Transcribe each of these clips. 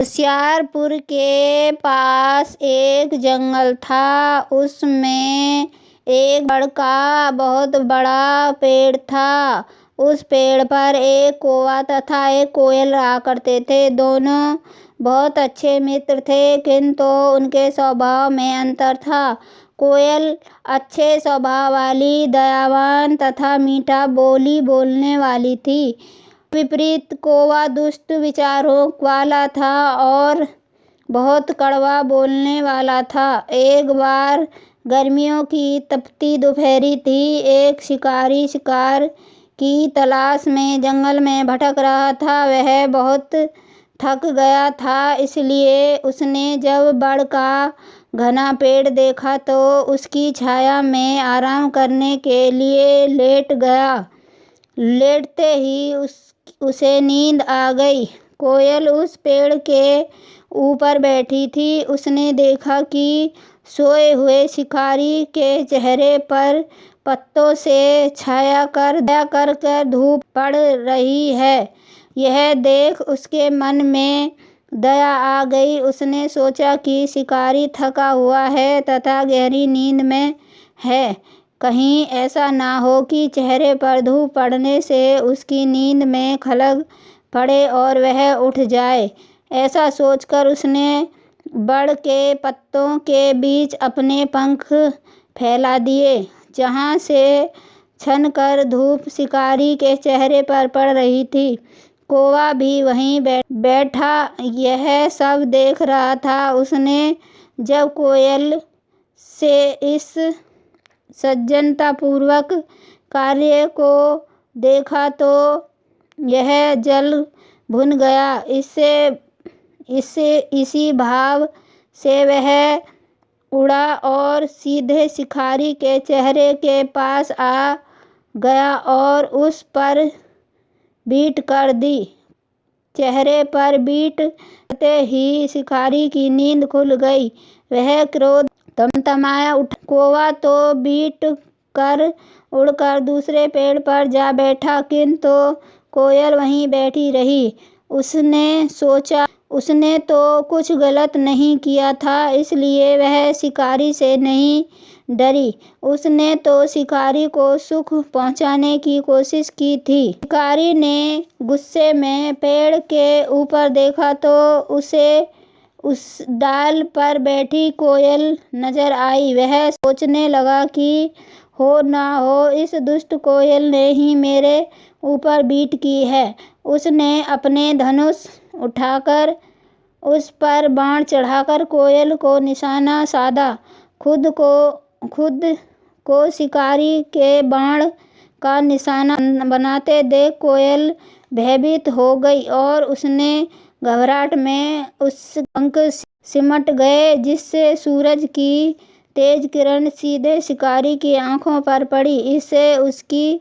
होशियारपुर के पास एक जंगल था। उसमें एक बहुत बड़ा पेड़ था। उस पेड़ पर एक कौवा तथा एक कोयल रहा करते थे। दोनों बहुत अच्छे मित्र थे, किंतु उनके स्वभाव में अंतर था। कोयल अच्छे स्वभाव वाली, दयावान तथा मीठा बोली बोलने वाली थी। विपरीत कौवा दुष्ट विचारों वाला था और बहुत कड़वा बोलने वाला था। एक बार गर्मियों की तपती दोपहरी थी। एक शिकारी शिकार की तलाश में जंगल में भटक रहा था। वह बहुत थक गया था, इसलिए उसने जब बड़ का घना पेड़ देखा तो उसकी छाया में आराम करने के लिए लेट गया। लेटते ही उसे नींद आ गई। कोयल उस पेड़ के ऊपर बैठी थी। उसने देखा कि सोए हुए शिकारी के चेहरे पर पत्तों से छाया कर धूप पड़ रही है। यह देख उसके मन में दया आ गई। उसने सोचा कि शिकारी थका हुआ है तथा गहरी नींद में है। कहीं ऐसा ना हो कि चेहरे पर धूप पड़ने से उसकी नींद में खलल पड़े और वह उठ जाए। ऐसा सोचकर उसने बड़ के पत्तों के बीच अपने पंख फैला दिए, जहाँ से छनकर धूप शिकारी के चेहरे पर पड़ रही थी। कौवा भी वहीं बैठा यह सब देख रहा था। उसने जब कोयल से इस सज्जनतापूर्वक कार्य को देखा तो यह जल भुन गया। इसी भाव से वह उड़ा और सीधे शिकारी के चेहरे के पास आ गया और उस पर बीट कर दी। चेहरे पर बीट करते ही शिकारी की नींद खुल गई। वह क्रोध तमतमाया उठा। कौवा तो बीट कर उड़कर दूसरे पेड़ पर जा बैठा, किंतु कोयल वहीं बैठी रही। उसने सोचा उसने तो कुछ गलत नहीं किया था, इसलिए वह शिकारी से नहीं डरी। उसने तो शिकारी को सुख पहुंचाने की कोशिश की थी। शिकारी ने गुस्से में पेड़ के ऊपर देखा तो उसे उस डाल पर बैठी कोयल नजर आई। वह सोचने लगा कि हो ना हो इस दुष्ट कोयल ने ही मेरे ऊपर बीट की है। उसने अपने धनुष उठाकर उस पर बाण चढ़ाकर कोयल को निशाना साधा। खुद को शिकारी के बाण का निशाना बनाते देख कोयल भयभीत हो गई और उसने घबराहट में उस पंख सिमट गए, जिससे सूरज की तेज किरण सीधे शिकारी की आंखों पर पड़ी। इससे उसकी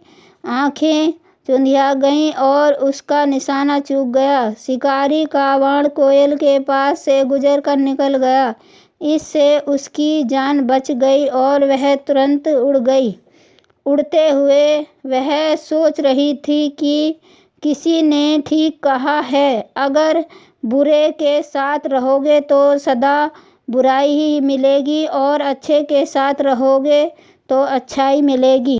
आंखें चुंधिया गईं और उसका निशाना चूक गया। शिकारी का बाण कोयल के पास से गुजर कर निकल गया। इससे उसकी जान बच गई और वह तुरंत उड़ गई। उड़ते हुए वह सोच रही थी कि किसी ने ठीक कहा है, अगर बुरे के साथ रहोगे तो सदा बुराई ही मिलेगी और अच्छे के साथ रहोगे तो अच्छाई मिलेगी।